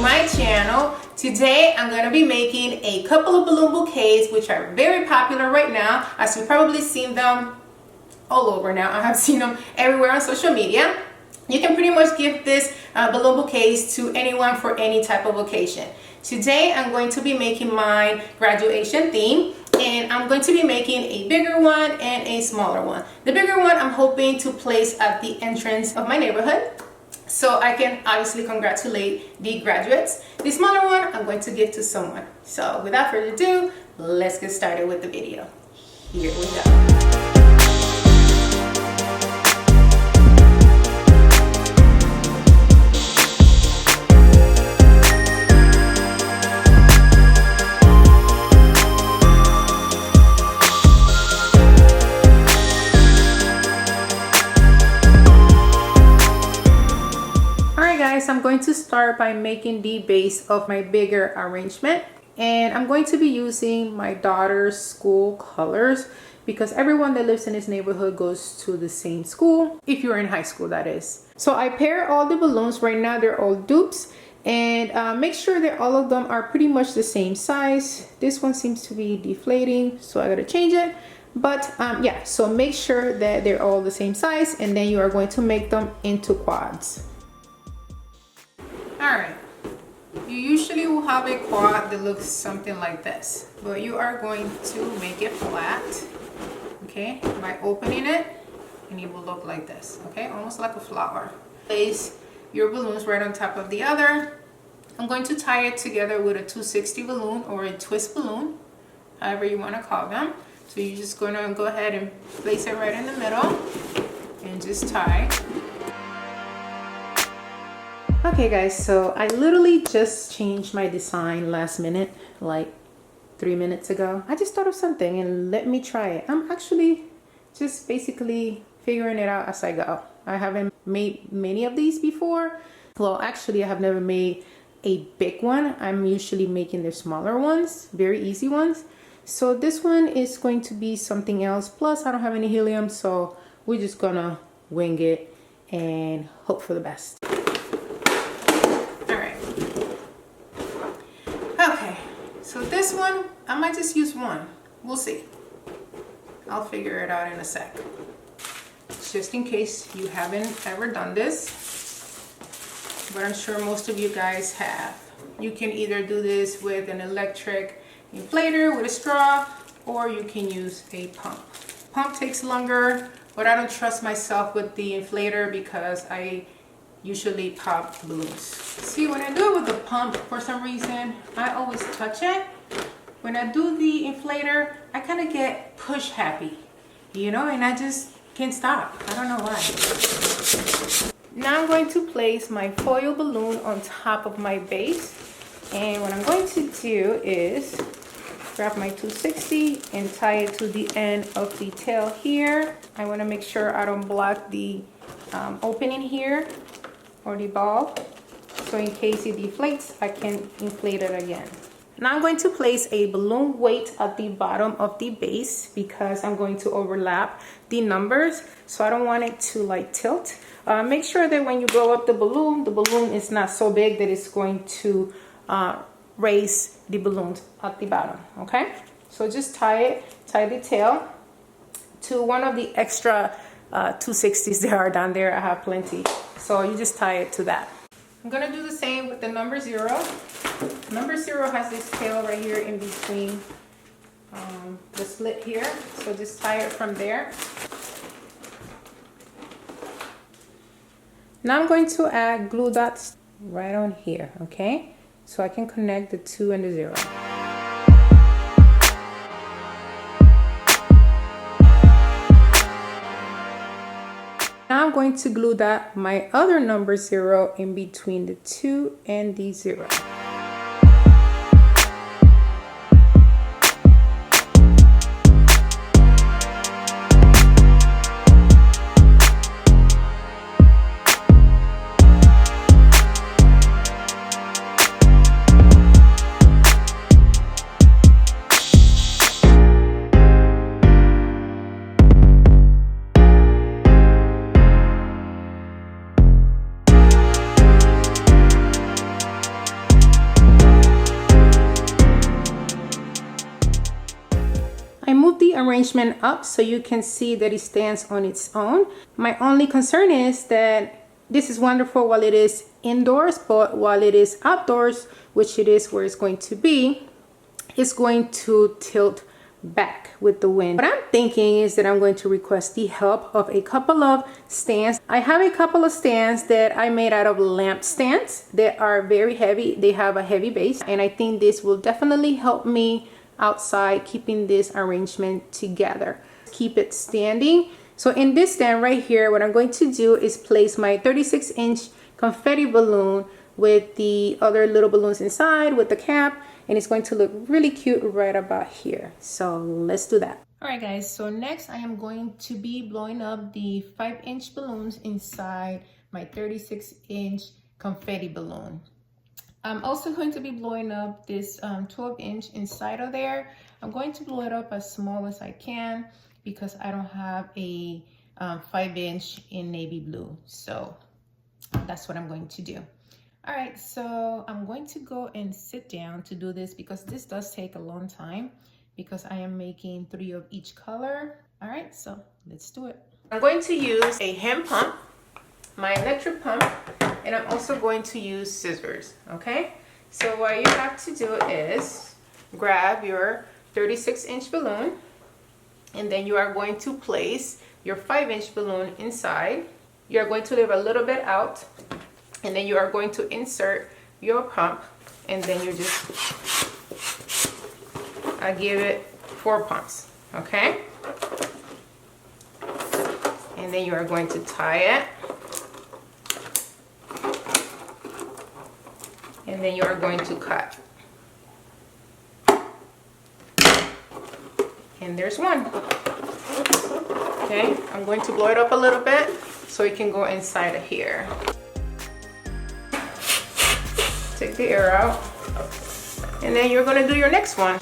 my channel. Today I'm going to be making a couple of balloon bouquets which are very popular right now, as you've probably seen them all over now. I have seen them everywhere on social media. You can pretty much give this balloon bouquets to anyone for any type of occasion. Today I'm going to be making my graduation theme, and I'm going to be making a bigger one and a smaller one. The bigger one I'm hoping to place at the entrance of my neighborhood, so I can obviously congratulate the graduates. The smaller one I'm going to give to someone. So without further ado, let's get started with the video. Here we go. I'm going to start by making the base of my bigger arrangement, and I'm going to be using my daughter's school colors because everyone that lives in this neighborhood goes to the same school, if you're in high school, that is. So I pair all the balloons. Right now they're all dupes, and make sure that all of them are pretty much the same size. This one seems to be deflating, so I gotta change it. But yeah, so make sure that they're all the same size, and then you are going to make them into quads. Alright, you usually will have a quad that looks something like this, but you are going to make it flat, okay, by opening it, and it will look like this, okay, almost like a flower. Place your balloons right on top of the other. I'm going to tie it together with a 260 balloon or a twist balloon, however you want to call them. So you're just going to go ahead and place it right in the middle and just tie. Okay guys, so I literally just changed my design last minute, like 3 minutes ago. I just thought of something and let me try it. I'm actually just basically figuring it out as I go. I haven't made many of these before. Well, actually I have never made a big one. I'm usually making the smaller ones, very easy ones. So this one is going to be something else. Plus I don't have any helium, so we're just gonna wing it and hope for the best. So this one, I might just use one. We'll see. I'll figure it out in a sec. Just in case you haven't ever done this, but I'm sure most of you guys have. You can either do this with an electric inflator with a straw, or you can use a pump. Pump takes longer, but I don't trust myself with the inflator because I usually pop balloons. See, when I do it with the pump, for some reason, I always touch it. When I do the inflator, I kind of get push happy, you know, and I just can't stop. I don't know why. Now I'm going to place my foil balloon on top of my base. And what I'm going to do is grab my 260 and tie it to the end of the tail here. I want to make sure I don't block the opening here or the ball, so in case it deflates I can inflate it again. Now I'm going to place a balloon weight at the bottom of the base because I'm going to overlap the numbers, so I don't want it to like tilt. Make sure that when you blow up the balloon is not so big that it's going to raise the balloons at the bottom, okay? So just tie the tail to one of the extra 260s that are down there. I have plenty. So you just tie it to that. I'm gonna do the same with the number 0. Number 0 has this tail right here in between the slit here. So just tie it from there. Now I'm going to add glue dots right on here, okay? So I can connect the 2 and the 0. Now I'm going to glue that my other number 0 in between the 2 and the 0. arrangement up so you can see that it stands on its own. My only concern is that this is wonderful while it is indoors, but while it is outdoors, which it is where it's going to be, it's going to tilt back with the wind. What I'm thinking is that I'm going to request the help of a couple of stands. I have a couple of stands that I made out of lamp stands that are very heavy. They have a heavy base, and I think this will definitely help me outside keeping this arrangement together. Keep it standing. So in this stand right here, what I'm going to do is place my 36-inch confetti balloon with the other little balloons inside with the cap, and it's going to look really cute right about here. So let's do that. All right guys, so next I am going to be blowing up the 5-inch balloons inside my 36-inch confetti balloon. I'm also going to be blowing up this 12-inch inside of there. I'm going to blow it up as small as I can because I don't have a 5-inch in navy blue. So that's what I'm going to do. All right, so I'm going to go and sit down to do this because this does take a long time because I am making 3 of each color. All right, so let's do it. I'm going to use a hand pump, my electric pump, and I'm also going to use scissors, okay? So what you have to do is grab your 36-inch balloon, and then you are going to place your 5-inch balloon inside. You're going to leave a little bit out, and then you are going to insert your pump, and then you just give it 4 pumps, okay? And then you are going to tie it, and then you are going to cut. And there's one. Okay, I'm going to blow it up a little bit so it can go inside of here. Take the air out, and then you're going to do your next one.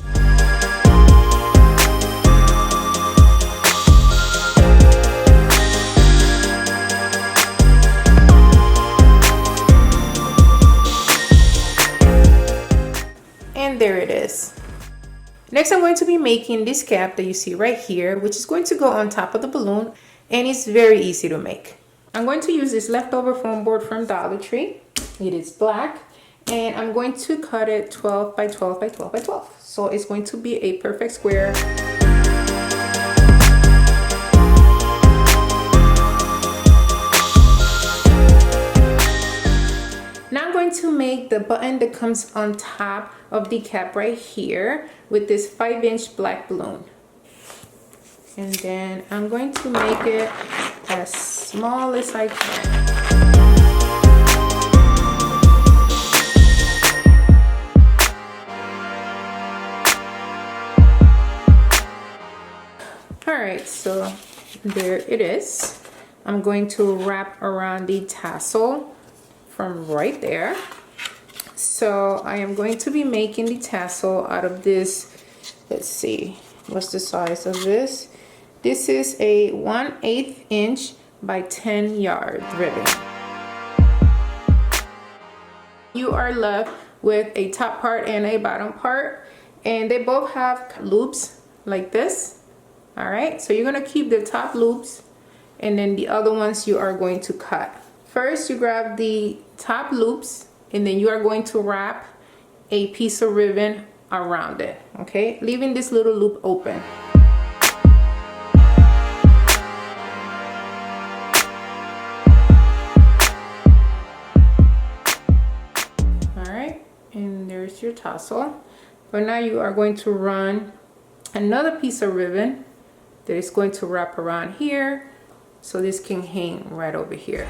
And there it is. Next, I'm going to be making this cap that you see right here, which is going to go on top of the balloon, and it's very easy to make. I'm going to use this leftover foam board from Dollar Tree. It is black. And I'm going to cut it 12 by 12 by 12 by 12. So it's going to be a perfect square. Now I'm going to make the button that comes on top of the cap right here with this 5-inch black balloon. And then I'm going to make it as small as I can. Alright, so there it is. I'm going to wrap around the tassel from right there. So I am going to be making the tassel out of this, let's see, what's the size of this? This is a 1/8 inch by 10 yard ribbon. You are left with a top part and a bottom part, and they both have loops like this. All right, so you're gonna keep the top loops, and then the other ones you are going to cut. First, you grab the top loops, and then you are going to wrap a piece of ribbon around it, okay? Leaving this little loop open. All right, and there's your tassel. But now you are going to run another piece of ribbon that is going to wrap around here, so this can hang right over here.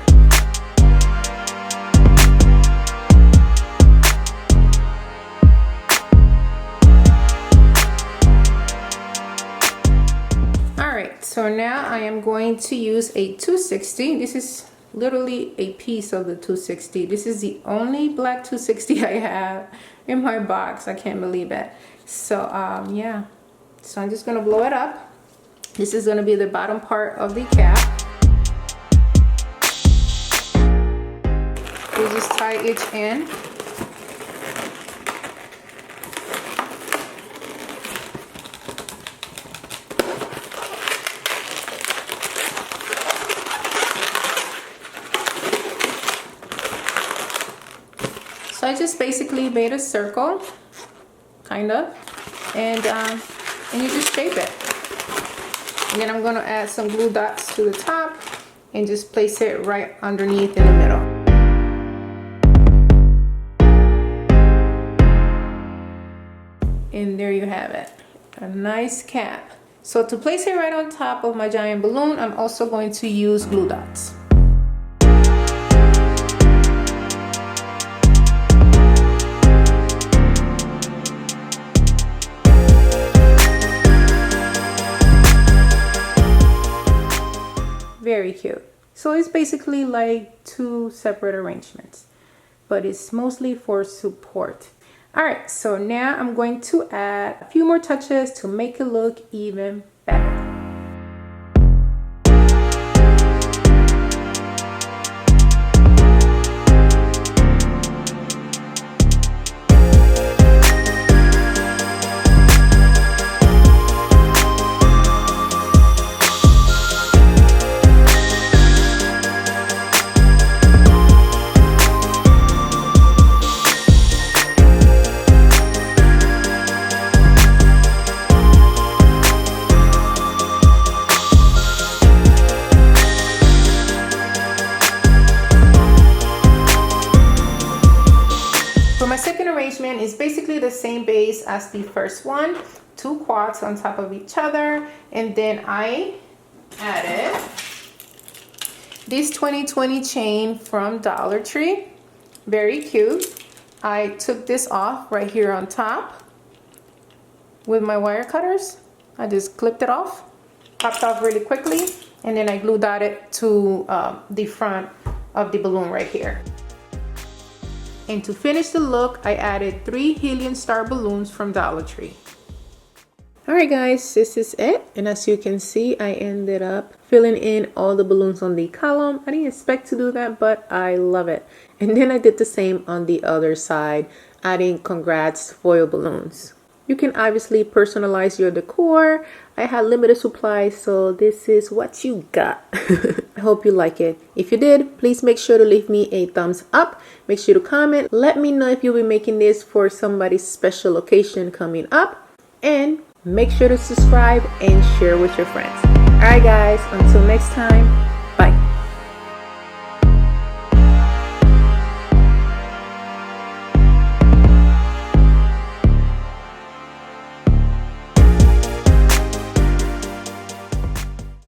Alright, so now I am going to use a 260. This is literally a piece of the 260. This is the only black 260 I have in my box. I can't believe it. So yeah, so I'm just gonna blow it up. This is going to be the bottom part of the cap. We just tie each end. just basically made a circle, kind of, and you just shape it. And then I'm going to add some glue dots to the top and just place it right underneath in the middle. And there you have it, a nice cap. So to place it right on top of my giant balloon, I'm also going to use glue dots. Very cute. So it's basically like two separate arrangements, but it's mostly for support. All right, so now I'm going to add a few more touches to make it look even better. My second arrangement is basically the same base as the first one, 2 quads on top of each other, and then I added this 2020 chain from Dollar Tree. Very cute. I took this off right here on top with my wire cutters. I just clipped it off, popped off really quickly, and then I glue dotted to the front of the balloon right here. And to finish the look, I added 3 helium star balloons from Dollar Tree. Alright guys, this is it. And as you can see, I ended up filling in all the balloons on the column. I didn't expect to do that, but I love it. And then I did the same on the other side, adding congrats foil balloons. You can obviously personalize your decor. I had limited supplies, so this is what you got. I hope you like it. If you did, please make sure to leave me a thumbs up. Make sure to comment. Let me know if you'll be making this for somebody's special occasion coming up. And make sure to subscribe and share with your friends. Alright guys, until next time.